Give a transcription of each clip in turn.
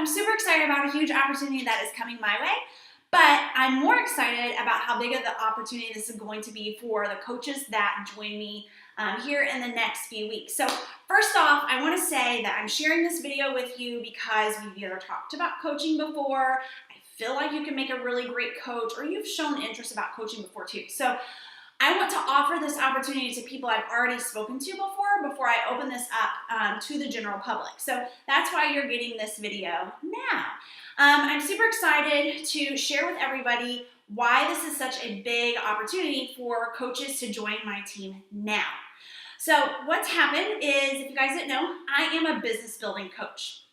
I'm super excited about a huge opportunity that is coming my way, but I'm more excited about how big of the opportunity this is going to be for the coaches that join me here in the next few weeks. So first off, I want to say that I'm sharing this video with you because we've either talked about coaching before, I feel like you can make a really great coach, or you've shown interest about coaching before too. So I want to offer this opportunity to people I've already spoken to before I open this up to the general public. So that's why you're getting this video now. I'm super excited to share with everybody why this is such a big opportunity for coaches to join my team now. So what's happened is, if you guys didn't know, I am a business building coach.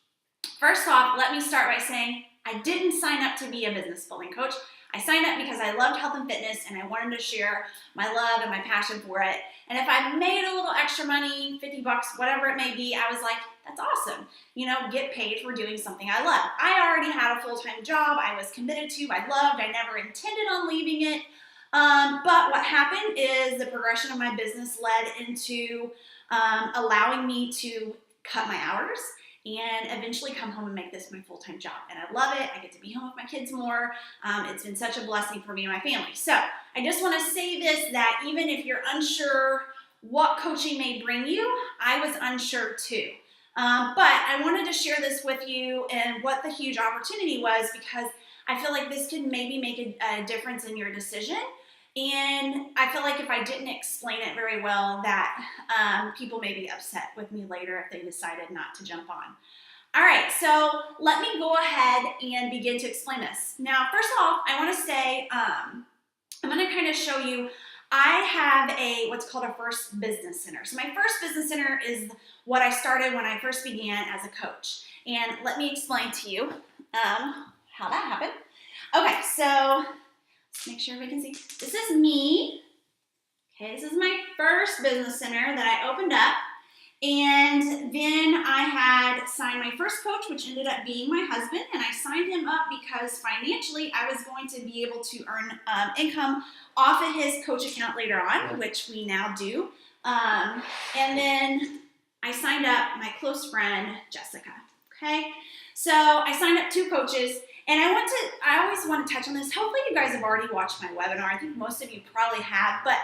First off, let me start by saying I didn't sign up to be a business building coach. I signed up because I loved health and fitness and I wanted to share my love and my passion for it. And if I made a little extra money, 50 bucks, whatever it may be, I was like, that's awesome. You know, get paid for doing something I love. I already had a full-time job I was committed to, I loved, I never intended on leaving it. But what happened is the progression of my business led into allowing me to cut my hours and eventually come home and make this my full-time job. And I love it. I get to be home with my kids more. It's been such a blessing for me and my family. So I just want to say this, that even if you're unsure what coaching may bring you, I was unsure too. But I wanted to share this with you and what the huge opportunity was, because I feel like this could maybe make a difference in your decision. And I feel like if I didn't explain it very well, that people may be upset with me later if they decided not to jump on. All right, so let me go ahead and begin to explain this. Now, first off, I want to say, I'm going to kind of show you, I have what's called a first business center. So my first business center is what I started when I first began as a coach. And let me explain to you how that happened. Okay, so let's make sure everybody can see. This is me. Okay, this is my first business center that I opened up. And then I had signed my first coach, which ended up being my husband. And I signed him up because financially I was going to be able to earn income off of his coach account later on, which we now do. And then I signed up my close friend, Jessica. Okay, so I signed up 2 coaches. And I always want to touch on this. Hopefully you guys have already watched my webinar. I think most of you probably have, but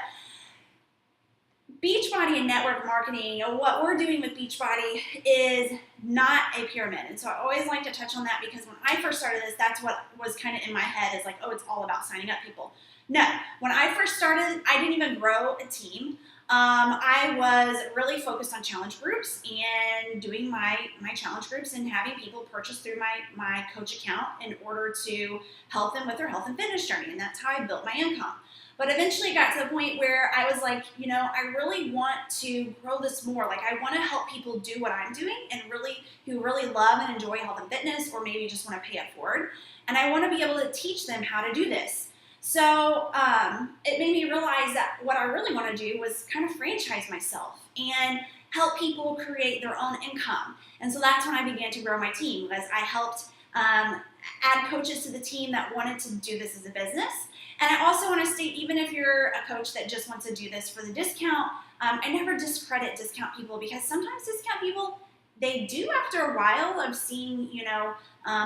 Beachbody and network marketing, what we're doing with Beachbody is not a pyramid. And so I always like to touch on that, because when I first started this, that's what was kind of in my head, is like, oh, it's all about signing up people. No, when I first started, I didn't even grow a team. I was really focused on challenge groups and doing my challenge groups and having people purchase through my coach account in order to help them with their health and fitness journey. And that's how I built my income. But eventually it got to the point where I was like, you know, I really want to grow this more. Like, I want to help people do what I'm doing and who really love and enjoy health and fitness, or maybe just want to pay it forward. And I want to be able to teach them how to do this. So it made me realize that what I really want to do was kind of franchise myself and help people create their own income. And so that's when I began to grow my team, because I helped add coaches to the team that wanted to do this as a business. And I also want to state, even if you're a coach that just wants to do this for the discount, I never discredit discount people, because sometimes discount people, they do, after a while of seeing, you know,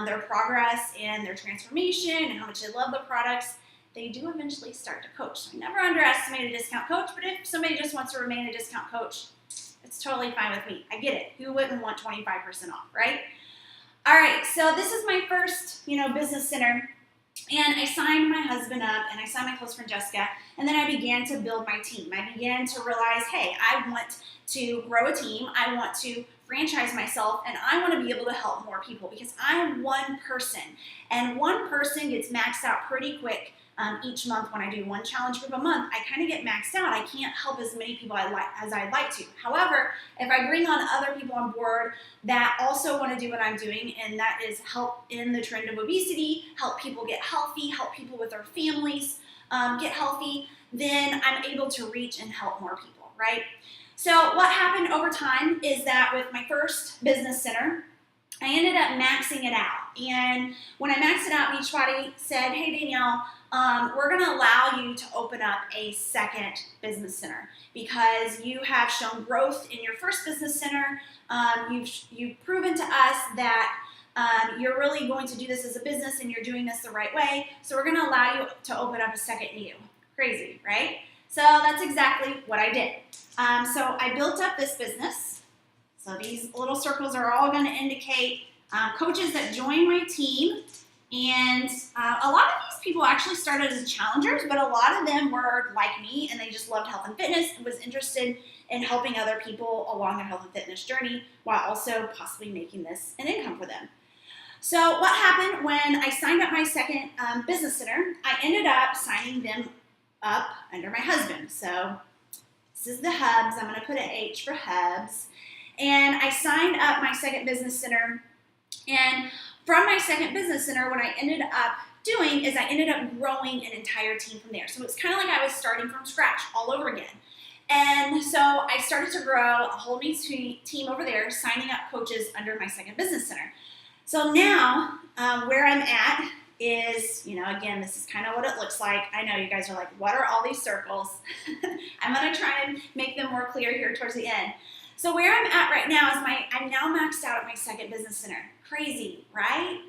their progress and their transformation and how much they love the products, they do eventually start to coach. So I never underestimate a discount coach, but if somebody just wants to remain a discount coach, it's totally fine with me. I get it. Who wouldn't want 25% off, right? All right, so this is my first, business center. And I signed my husband up, and I signed my close friend Jessica, and then I began to build my team. I began to realize, hey, I want to grow a team. I want to franchise myself, and I want to be able to help more people, because I'm one person, and one person gets maxed out pretty quick. Each month when I do one challenge group a month, I kind of get maxed out. I can't help as many people as I'd like to. However, if I bring on other people on board that also want to do what I'm doing, and that is help in the trend of obesity, help people get healthy, help people with their families get healthy, then I'm able to reach and help more people, right? So what happened over time is that with my first business center, I ended up maxing it out. And when I maxed it out, Beachbody said, hey, Danielle, we're going to allow you to open up a second business center, because you have shown growth in your first business center. You've proven to us that you're really going to do this as a business and you're doing this the right way. So we're going to allow you to open up a second you. Crazy, right? So that's exactly what I did. So I built up this business. So these little circles are all going to indicate coaches that join my team. And a lot of these people actually started as challengers, but a lot of them were like me and they just loved health and fitness and was interested in helping other people along their health and fitness journey while also possibly making this an income for them. So what happened when I signed up my second business center, I ended up signing them up under my husband. So this is the Hubs. I'm going to put an H for Hubs. And I signed up my second business center. And from my second business center, what I ended up doing is I ended up growing an entire team from there. So it's kind of like I was starting from scratch all over again. And so I started to grow a whole new team over there, signing up coaches under my second business center. So now where I'm at is, again, this is kind of what it looks like. I know you guys are like, what are all these circles? I'm going to try and make them more clear here towards the end. So where I'm at right now is I'm now maxed out at my second business center. Crazy, right?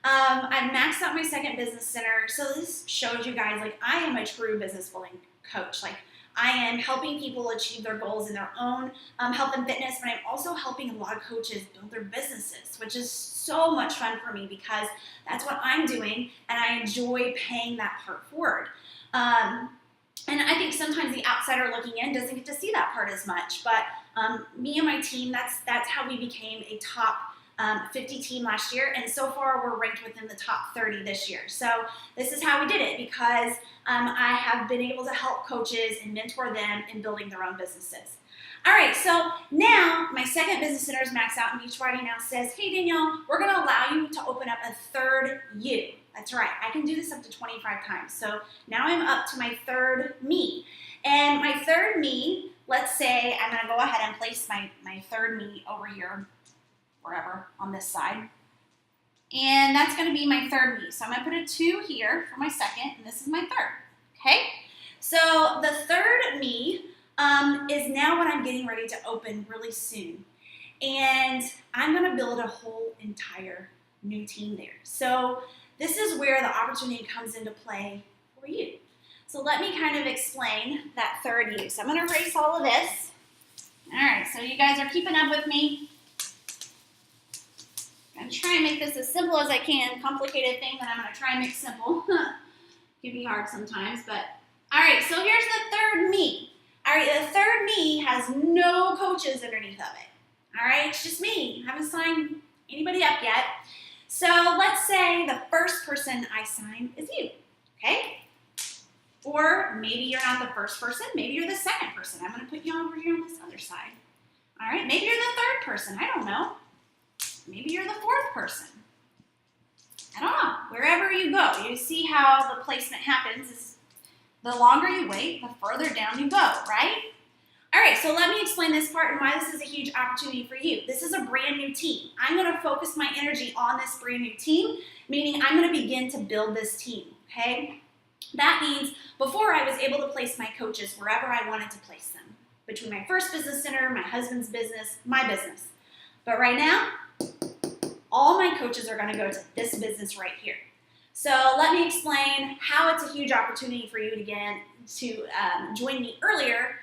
I've maxed out my second business center. So this shows you guys, like, I am a true business building coach. Like, I am helping people achieve their goals in their own health and fitness, but I'm also helping a lot of coaches build their businesses, which is so much fun for me because that's what I'm doing, and I enjoy paying that part forward. And I think sometimes the outsider looking in doesn't get to see that part as much, but me and my team, that's how we became a top 50 team last year, and so far we're ranked within the top 30 this year. So this is how we did it because I have been able to help coaches and mentor them in building their own businesses. All right, so now my second business center is maxed out, and Beachbody now says, hey Danielle, we're going to allow you to open up a third you. That's right, I can do this up to 25 times. So now I'm up to my third me. And my third me, let's say I'm going to go ahead and place my third me over here, wherever, on this side. And that's going to be my third me. So I'm going to put a 2 here for my second, and this is my third. Okay? So the third me is now what I'm getting ready to open really soon. And I'm going to build a whole entire new team there. So this is where the opportunity comes into play for you. So let me kind of explain that third you. So I'm going to erase all of this. All right, so you guys are keeping up with me. I'm going to try and make this as simple as I can. Complicated thing that I'm going to try and make simple. Can be hard sometimes, but all right, so here's the third me. All right, the third me has no coaches underneath of it. All right, it's just me. I haven't signed anybody up yet. So let's say the first person I sign is you, okay? Or maybe you're not the first person. Maybe you're the second person. I'm going to put you over here on this other side. All right, maybe you're the third person. I don't know. Maybe you're the fourth person. I don't know. Wherever you go, you see how the placement happens. Is the longer you wait, the further down you go, right? All right, so let me explain this part and why this is a huge opportunity for you. This is a brand new team. I'm going to focus my energy on this brand new team, meaning I'm going to begin to build this team, okay? That means before I was able to place my coaches wherever I wanted to place them, between my first business center, my husband's business, my business. But right now, all my coaches are going to go to this business right here. So let me explain how it's a huge opportunity for you to join me earlier,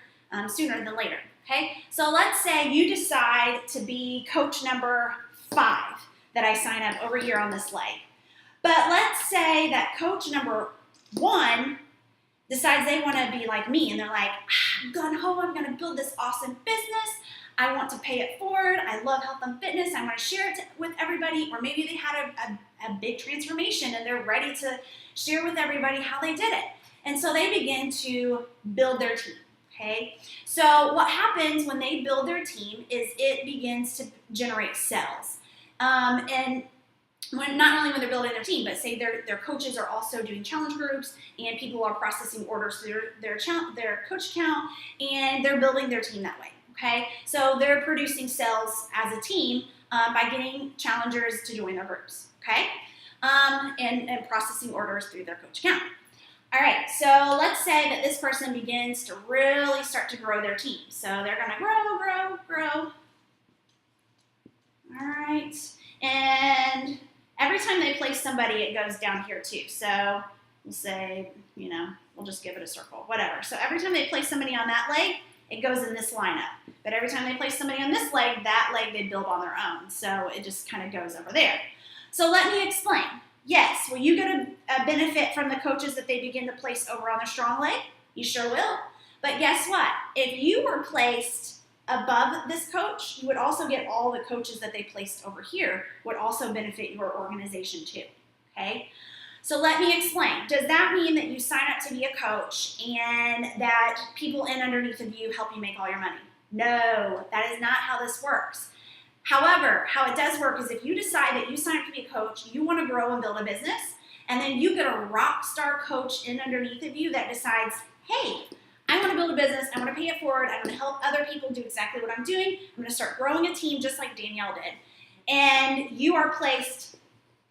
sooner than later, okay? So let's say you decide to be coach number 5 that I sign up over here on this leg. But let's say that coach number 1 decides they want to be like me, and they're like, I'm gung-ho, I'm going to build this awesome business. I want to pay it forward. I love health and fitness. I want to share it with everybody. Or maybe they had a big transformation and they're ready to share with everybody how they did it. And so they begin to build their team, okay? So what happens when they build their team is it begins to generate sales. And not only when they're building their team, but say their coaches are also doing challenge groups and people are processing orders through their coach account, and they're building their team that way. Okay, so they're producing sales as a team by getting challengers to join their groups, okay, and processing orders through their coach account. All right, so let's say that this person begins to really start to grow their team. So they're going to grow. All right, And every time they place somebody, it goes down here too. So we'll say, we'll just give it a circle, whatever. So every time they place somebody on that leg, it goes in this lineup. But every time they place somebody on this leg, that leg they build on their own. So it just kind of goes over there. So let me explain. Yes, will you get a benefit from the coaches that they begin to place over on the strong leg? You sure will. But guess what? If you were placed above this coach, you would also get all the coaches that they placed over here would also benefit your organization too, okay? So let me explain. Does that mean that you sign up to be a coach and that people in underneath of you help you make all your money? No, that is not how this works. However, how it does work is if you decide that you sign up to be a coach, you want to grow and build a business, and then you get a rock star coach in underneath of you that decides, hey, I want to build a business, I want to pay it forward, I want to help other people do exactly what I'm doing, I'm going to start growing a team just like Danielle did. And you are placed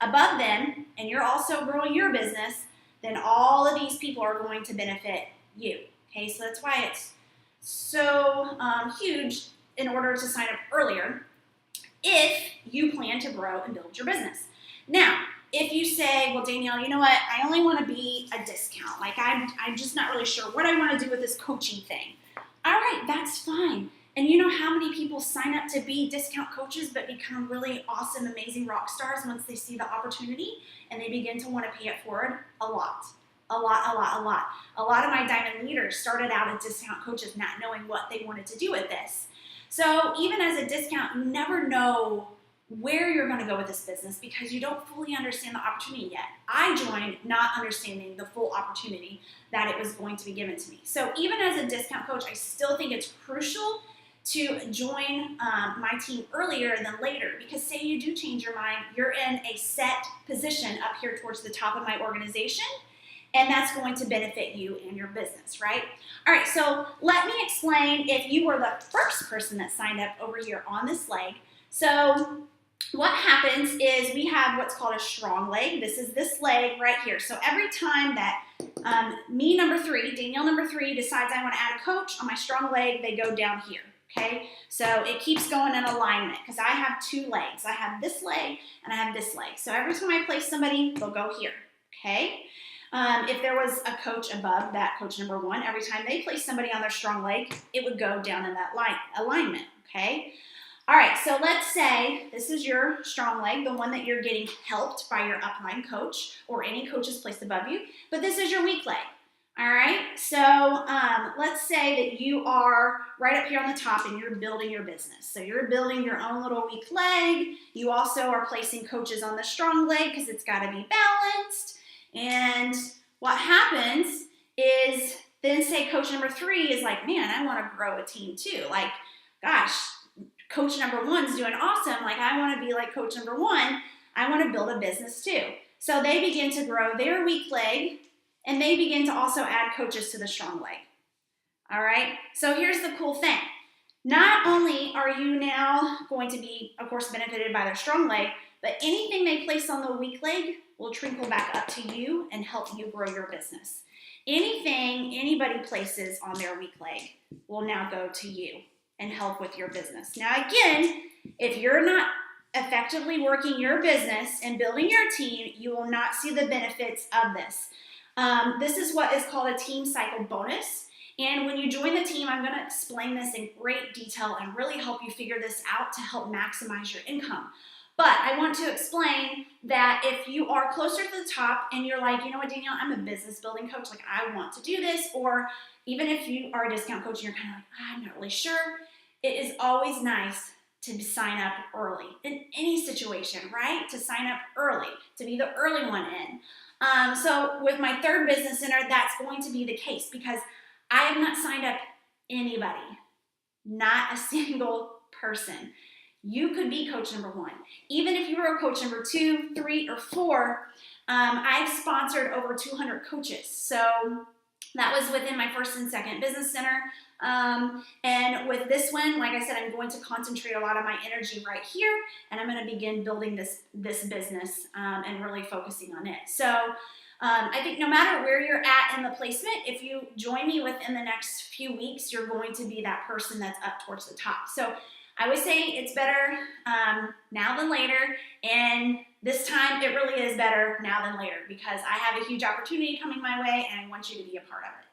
above them, and you're also growing your business, then all of these people are going to benefit you. Okay, so that's why it's so huge in order to sign up earlier if you plan to grow and build your business. Now, if you say, well, Danielle, you know what, I only want to be a discount. Like, I'm just not really sure what I want to do with this coaching thing. All right, that's fine. And you know how many people sign up to be discount coaches but become really awesome, amazing rock stars once they see the opportunity and they begin to want to pay it forward? A lot. A lot of my diamond leaders started out as discount coaches not knowing what they wanted to do with this. So even as a discount, you never know where you're going to go with this business because you don't fully understand the opportunity yet. I joined not understanding the full opportunity that it was going to be given to me. So even as a discount coach, I still think it's crucial to join my team earlier than later, because say you do change your mind, you're in a set position up here towards the top of my organization, and that's going to benefit you and your business, right? All right, so let me explain if you were the first person that signed up over here on this leg. So what happens is we have what's called a strong leg. This is this leg right here. So every time that me, number 3, Danielle, number 3, decides I want to add a coach on my strong leg, they go down here, okay? So it keeps going in alignment because I have 2 legs. I have this leg and I have this leg. So every time I place somebody, they'll go here, okay? If there was a coach above that coach number 1, every time they place somebody on their strong leg, it would go down in that alignment, okay? All right, so let's say this is your strong leg, the one that you're getting helped by your upline coach or any coaches placed above you, but this is your weak leg. All right, so let's say that you are right up here on the top and you're building your business. So you're building your own little weak leg. You also are placing coaches on the strong leg because it's got to be balanced. And what happens is then say coach number 3 is like, man, I want to grow a team too. Like, gosh, coach number 1's doing awesome. Like, I want to be like coach number 1. I want to build a business too. So they begin to grow their weak leg, and they begin to also add coaches to the strong leg. All right, so here's the cool thing. Not only are you now going to be, of course, benefited by their strong leg, but anything they place on the weak leg will trickle back up to you and help you grow your business. Anything anybody places on their weak leg will now go to you and help with your business. Now, again, if you're not effectively working your business and building your team, you will not see the benefits of this. This is what is called a team cycle bonus. And when you join the team, I'm going to explain this in great detail and really help you figure this out to help maximize your income. But I want to explain that if you are closer to the top and you're like, you know what, Danielle, I'm a business building coach, like I want to do this, or even if you are a discount coach and you're kind of like, I'm not really sure, it is always nice to sign up early in any situation, right? To sign up early, to be the early one in. So with my 3rd business center, that's going to be the case because I have not signed up anybody, not a single person. You could be coach number 1. Even if you were a coach number 2, 3, or 4, I've sponsored over 200 coaches. So that was within my 1st and 2nd business center. And with this one, like I said, I'm going to concentrate a lot of my energy right here, and I'm going to begin building this business and really focusing on it. So I think no matter where you're at in the placement, if you join me within the next few weeks, you're going to be that person that's up towards the top. So I always say it's better now than later, and this time it really is better now than later because I have a huge opportunity coming my way and I want you to be a part of it.